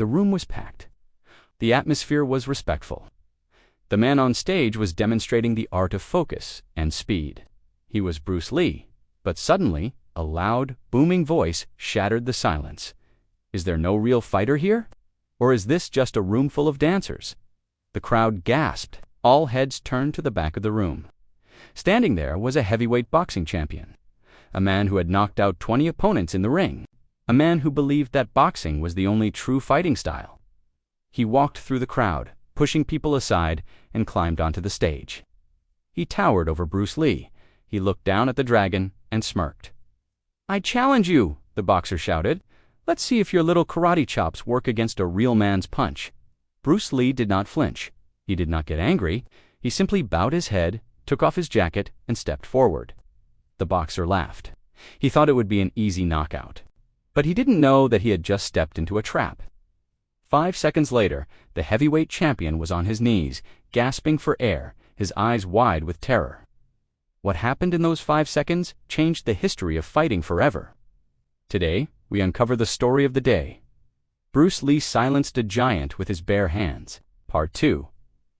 The room was packed. The atmosphere was respectful. The man on stage was demonstrating the art of focus and speed. He was Bruce Lee, but suddenly, a loud, booming voice shattered the silence. Is there no real fighter here? Or is this just a room full of dancers? The crowd gasped. All heads turned to the back of the room. Standing there was a heavyweight boxing champion, a man who had knocked out 20 opponents in the ring, a man who believed that boxing was the only true fighting style. He walked through the crowd, pushing people aside, and climbed onto the stage. He towered over Bruce Lee. He looked down at the dragon and smirked. "I challenge you," the boxer shouted. "Let's see if your little karate chops work against a real man's punch." Bruce Lee did not flinch. He did not get angry. He simply bowed his head, took off his jacket, and stepped forward. The boxer laughed. He thought it would be an easy knockout. But he didn't know that he had just stepped into a trap. 5 seconds later, the heavyweight champion was on his knees, gasping for air, his eyes wide with terror. What happened in those 5 seconds changed the history of fighting forever. Today, we uncover the story of the day. Bruce Lee silenced a giant with his bare hands. Part 2.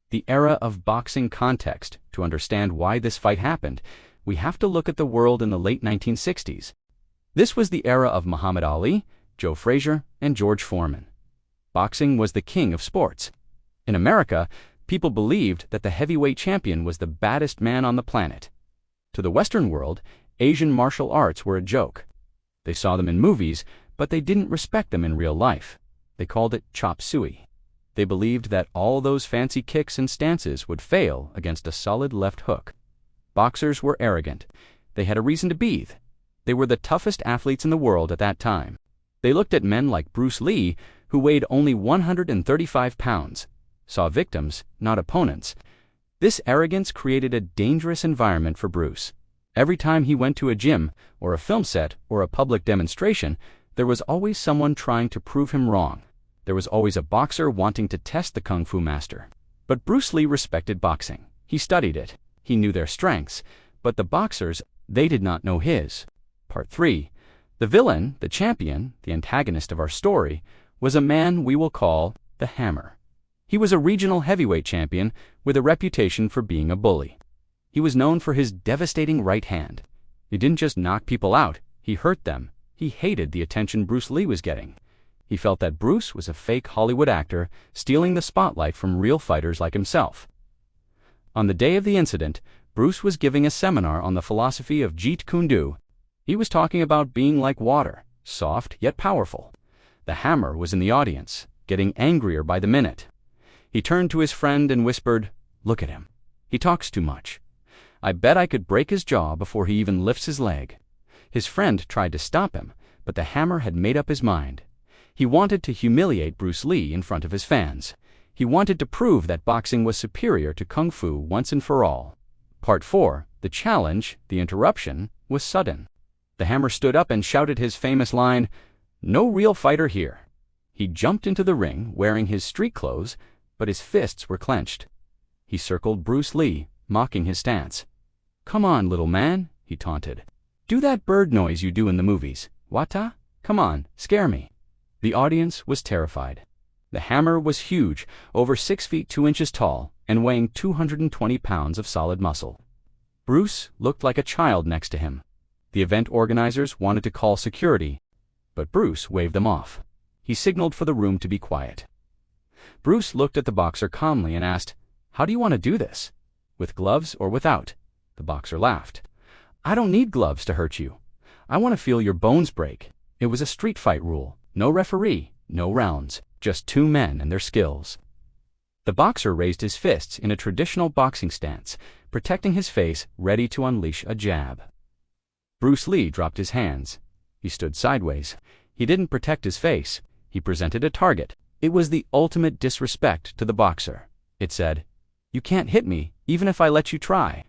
The era of boxing context. To understand why this fight happened, we have to look at the world in the late 1960s. This was the era of Muhammad Ali, Joe Frazier, and George Foreman. Boxing was the king of sports. In America, people believed that the heavyweight champion was the baddest man on the planet. To the Western world, Asian martial arts were a joke. They saw them in movies, but they didn't respect them in real life. They called it chop suey. They believed that all those fancy kicks and stances would fail against a solid left hook. Boxers were arrogant. They had a reason to be. They were the toughest athletes in the world at that time. They looked at men like Bruce Lee, who weighed only 135 pounds, saw victims, not opponents. This arrogance created a dangerous environment for Bruce. Every time he went to a gym, or a film set, or a public demonstration, there was always someone trying to prove him wrong. There was always a boxer wanting to test the kung fu master. But Bruce Lee respected boxing. He studied it. He knew their strengths. But the boxers, they did not know his. Part 3. The villain, the champion, the antagonist of our story, was a man we will call the Hammer. He was a regional heavyweight champion with a reputation for being a bully. He was known for his devastating right hand. He didn't just knock people out, he hurt them. He hated the attention Bruce Lee was getting. He felt that Bruce was a fake Hollywood actor, stealing the spotlight from real fighters like himself. On the day of the incident, Bruce was giving a seminar on the philosophy of Jeet Kune. He was talking about being like water, soft yet powerful. The Hammer was in the audience, getting angrier by the minute. He turned to his friend and whispered, "Look at him. He talks too much. I bet I could break his jaw before he even lifts his leg." His friend tried to stop him, but the Hammer had made up his mind. He wanted to humiliate Bruce Lee in front of his fans. He wanted to prove that boxing was superior to kung fu once and for all. Part 4. The challenge, the interruption, was sudden. The Hammer stood up and shouted his famous line, "No real fighter here." He jumped into the ring wearing his street clothes, but his fists were clenched. He circled Bruce Lee, mocking his stance. "Come on, little man," he taunted. "Do that bird noise you do in the movies. Wata? Come on, scare me." The audience was terrified. The Hammer was huge, over 6 feet 2 inches tall, and weighing 220 pounds of solid muscle. Bruce looked like a child next to him. The event organizers wanted to call security, but Bruce waved them off. He signaled for the room to be quiet. Bruce looked at the boxer calmly and asked, "How do you want to do this? With gloves or without?" The boxer laughed. "I don't need gloves to hurt you. I want to feel your bones break." It was a street fight rule. No referee, no rounds, just 2 men and their skills. The boxer raised his fists in a traditional boxing stance, protecting his face, ready to unleash a jab. Bruce Lee dropped his hands. He stood sideways. He didn't protect his face. He presented a target. It was the ultimate disrespect to the boxer. It said, "You can't hit me, even if I let you try."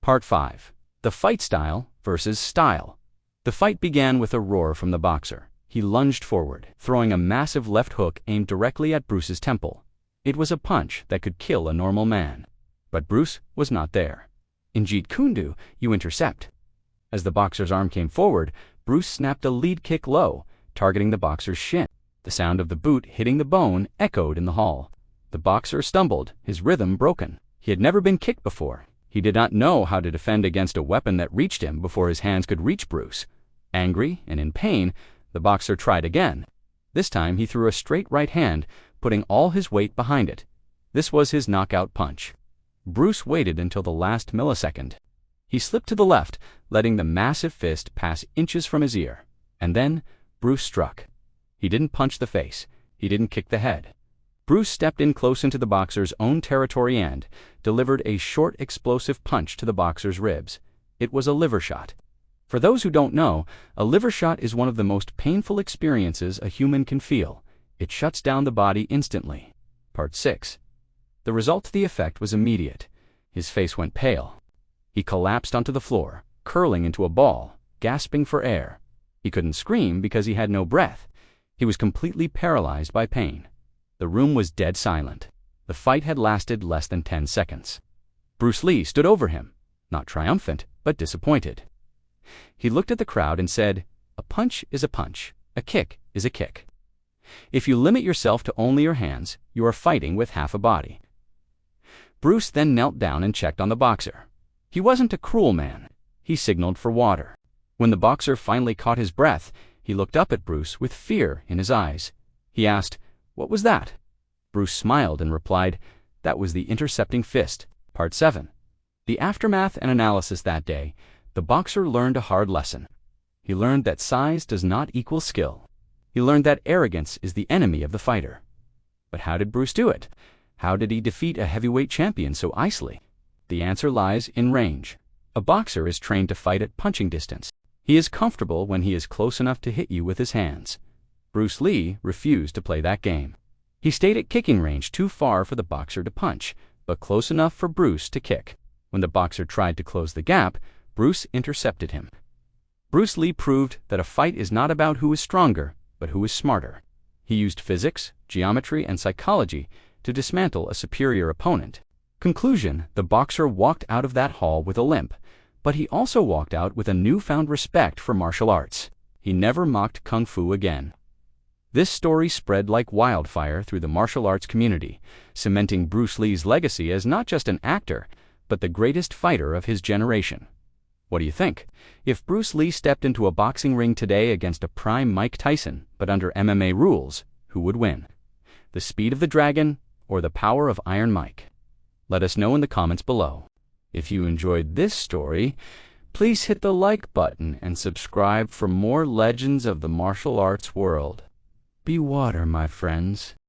Part 5. The fight style versus style. The fight began with a roar from the boxer. He lunged forward, throwing a massive left hook aimed directly at Bruce's temple. It was a punch that could kill a normal man. But Bruce was not there. In Jeet Kune, you intercept. As the boxer's arm came forward, Bruce snapped a lead kick low, targeting the boxer's shin. The sound of the boot hitting the bone echoed in the hall. The boxer stumbled, his rhythm broken. He had never been kicked before. He did not know how to defend against a weapon that reached him before his hands could reach Bruce. Angry and in pain, the boxer tried again. This time he threw a straight right hand, putting all his weight behind it. This was his knockout punch. Bruce waited until the last millisecond. He slipped to the left, letting the massive fist pass inches from his ear. And then Bruce struck. He didn't punch the face. He didn't kick the head. Bruce stepped in close into the boxer's own territory and delivered a short, explosive punch to the boxer's ribs. It was a liver shot. For those who don't know, a liver shot is one of the most painful experiences a human can feel. It shuts down the body instantly. Part 6. The result to the effect was immediate. His face went pale. He collapsed onto the floor, curling into a ball, gasping for air. He couldn't scream because he had no breath. He was completely paralyzed by pain. The room was dead silent. The fight had lasted less than 10 seconds. Bruce Lee stood over him, not triumphant, but disappointed. He looked at the crowd and said, "A punch is a punch. A kick is a kick. If you limit yourself to only your hands, you are fighting with half a body." Bruce then knelt down and checked on the boxer. He wasn't a cruel man. He signaled for water. When the boxer finally caught his breath, he looked up at Bruce with fear in his eyes. He asked, "What was that?" Bruce smiled and replied, "That was the intercepting fist." Part 7. The aftermath and analysis that day, the boxer learned a hard lesson. He learned that size does not equal skill. He learned that arrogance is the enemy of the fighter. But how did Bruce do it? How did he defeat a heavyweight champion so easily? The answer lies in range. A boxer is trained to fight at punching distance. He is comfortable when he is close enough to hit you with his hands. Bruce Lee refused to play that game. He stayed at kicking range too far for the boxer to punch, but close enough for Bruce to kick. When the boxer tried to close the gap, Bruce intercepted him. Bruce Lee proved that a fight is not about who is stronger, but who is smarter. He used physics, geometry, and psychology to dismantle a superior opponent. Conclusion: the boxer walked out of that hall with a limp, but he also walked out with a newfound respect for martial arts. He never mocked kung fu again. This story spread like wildfire through the martial arts community, cementing Bruce Lee's legacy as not just an actor, but the greatest fighter of his generation. What do you think? If Bruce Lee stepped into a boxing ring today against a prime Mike Tyson, but under MMA rules, who would win? The speed of the dragon or the power of Iron Mike? Let us know in the comments below. If you enjoyed this story, please hit the like button and subscribe for more legends of the martial arts world. Be water, my friends.